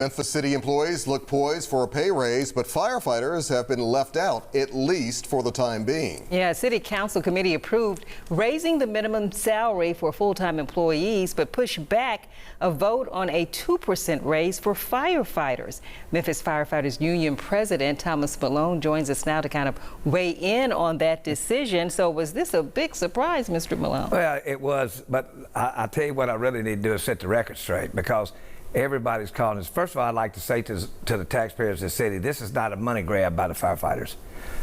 Memphis City employees look poised for a pay raise, but firefighters have been left out, at least for the time being. Yeah, City Council committee approved raising the minimum salary for full-time employees, but pushed back a vote on a 2% raise for firefighters. Memphis Firefighters Union President Thomas Malone joins us now to kind of weigh in on that decision. So was this a big surprise, Mr. Malone? Well, it was, but I tell you what I really need to do is set the record straight, because everybody's calling us. First of all, I'd like to say to the taxpayers of the city, this is not a money grab by the firefighters.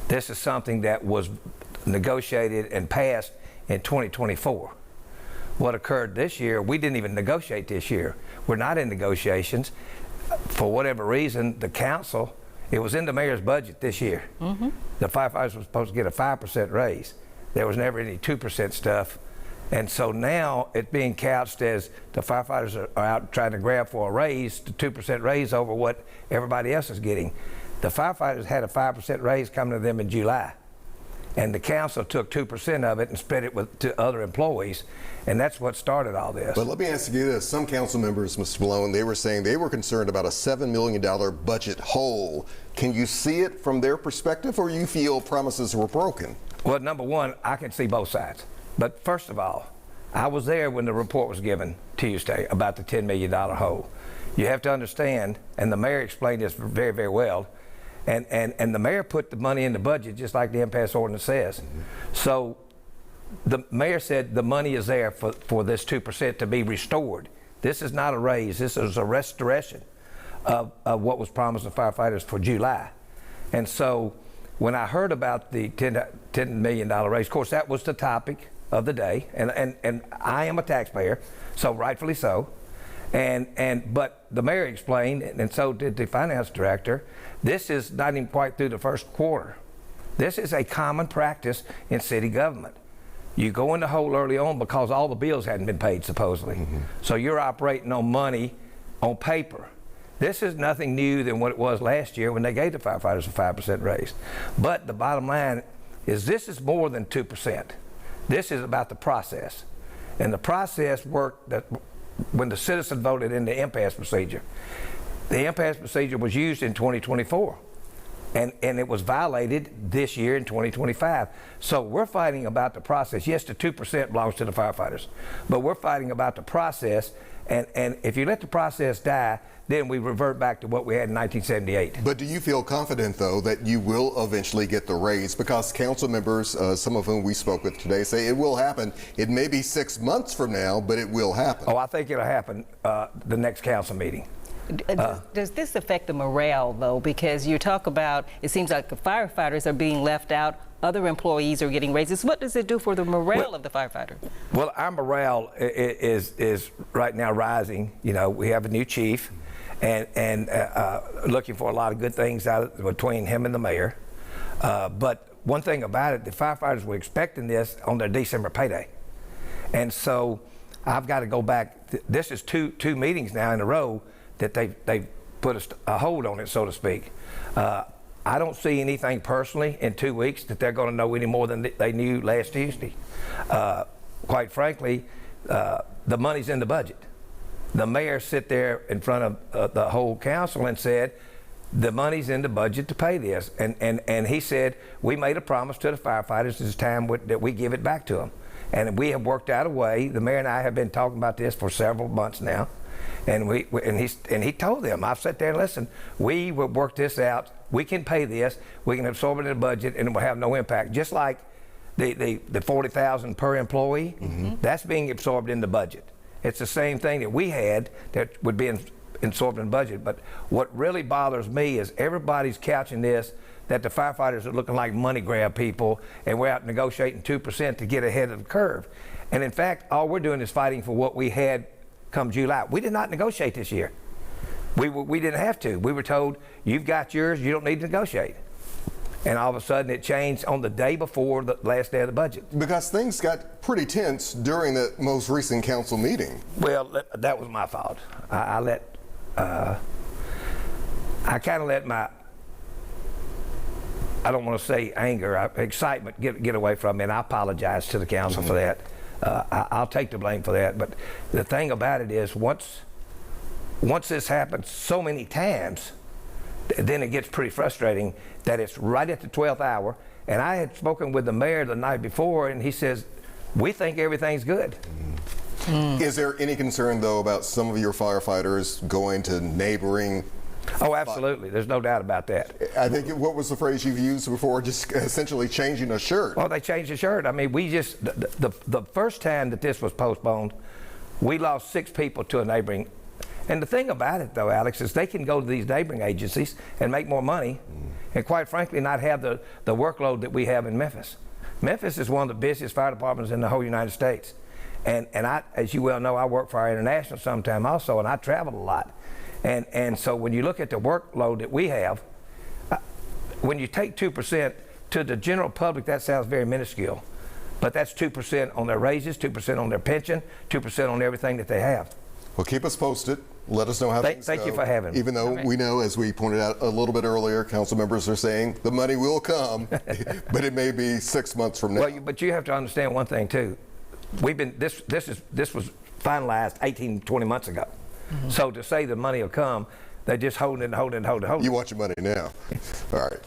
This is something that was negotiated and passed in 2024. What occurred this year, we didn't even negotiate this year. We're not in negotiations. For whatever reason, the council, it was in the mayor's budget this year. The firefighters were supposed to get a 5% raise. There was never any 2% stuff. And so now it's being couched as the firefighters are out trying to grab for a raise, the 2% raise over what everybody else is getting. The firefighters had a 5% raise coming to them in July. And the council took 2% of it and spread it to other employees. And that's what started all this. But let me ask you this. Some council members, Mr. Malone, they were saying they were concerned about a $7 million budget hole. Can you see it from their perspective, or you feel promises were broken? Well, number one, I can see both sides. But first of all, I was there when the report was given Tuesday about the $10 million hole. You have to understand, and the mayor explained this very, very well, and the mayor put the money in the budget just like the impasse ordinance says. So the mayor said the money is there for this 2% to be restored. This is not a raise. This is a restoration of what was promised to firefighters for July. And so when I heard about the $10 million raise, of course, that was the topic of the day, and I am a taxpayer, so rightfully so. But the mayor explained, and so did the finance director, this is not even quite through the first quarter. This is a common practice in city government. You go in the hole early on because all the bills hadn't been paid, supposedly. So you're operating on money on paper. This is nothing new than what it was last year when they gave the firefighters a 5% raise. But the bottom line is this is more than 2%. This is about the process. And the process worked that when the citizen voted in the impasse procedure. The impasse procedure was used in 2024. And it was violated this year in 2025. So we're fighting about the process. Yes, the 2% belongs to the firefighters, but we're fighting about the process. And if you let the process die, then we revert back to what we had in 1978. But do you feel confident, though, that you will eventually get the raise? Because council members, some of whom we spoke with today, say it will happen. It may be 6 months from now, but it will happen. Oh, I think it'll happen the next council meeting. Does this affect the morale, though? Because you talk about, it seems like the firefighters are being left out, other employees are getting raises. What does it do for the morale of the firefighters? Well, our morale is right now rising. You know, we have a new chief, and looking for a lot of good things out between him and the mayor. But one thing about it, the firefighters were expecting this on their December payday. And so I've got to go back. This is two meetings now in a row that they put a hold on it, so to speak. I don't see anything personally in 2 weeks that they're going to know any more than they knew last Tuesday. Quite frankly, the money's in the budget. The mayor sit there in front of the whole council and said, the money's in the budget to pay this. And he said, we made a promise to the firefighters, it's time that we give it back to them. And we have worked out a way. The mayor and I have been talking about this for several months now. And he told them, I've sat there and listened, we will work this out. We can pay this, we can absorb it in the budget, and it will have no impact. Just like the $40,000 per employee, that's being absorbed in the budget. It's the same thing that we had that would be absorbed in the budget. But what really bothers me is everybody's couching this that the firefighters are looking like money grab people, and we're out negotiating 2% to get ahead of the curve. And in fact, all we're doing is fighting for what we had come July. We did not negotiate this year. We didn't have to. We were told, you've got yours, you don't need to negotiate. And all of a sudden it changed on the day before the last day of the budget. Because things got pretty tense during the most recent council meeting. Well, that was my fault. I kind of let my, I don't want to say anger, excitement get away from me, and I apologize to the council for that. I'll take the blame for that. But the thing about it is, once once this happens so many times, then it gets pretty frustrating that it's right at the 12th hour. And I had spoken with the mayor the night before, and he says, we think everything's good. Is there any concern, though, about some of your firefighters going to neighboring? Oh, absolutely. There's no doubt about that. I think, what was the phrase you've used before? Just essentially changing a shirt. Well, they changed the shirt. I mean, we just, the first time that this was postponed, we lost 6 people to a neighboring. And the thing about it, though, Alex, is they can go to these neighboring agencies and make more money, and quite frankly, not have the workload that we have in Memphis. Memphis is one of the busiest fire departments in the whole United States. And I, as you well know, I work for our international sometime also, and I travel a lot. And so when you look at the workload that we have, when you take 2% to the general public, that sounds very minuscule. But that's 2% on their raises, 2% on their pension, 2% on everything that they have. Well, keep us posted. Let us know how things go. Thank you for having me. Even though we know, as we pointed out a little bit earlier, council members are saying the money will come, but it may be 6 months from now. Well, but you have to understand one thing too. We've been this was finalized 18, 20 months ago. So to say the money will come, they're just holding it. You want your money now. All right.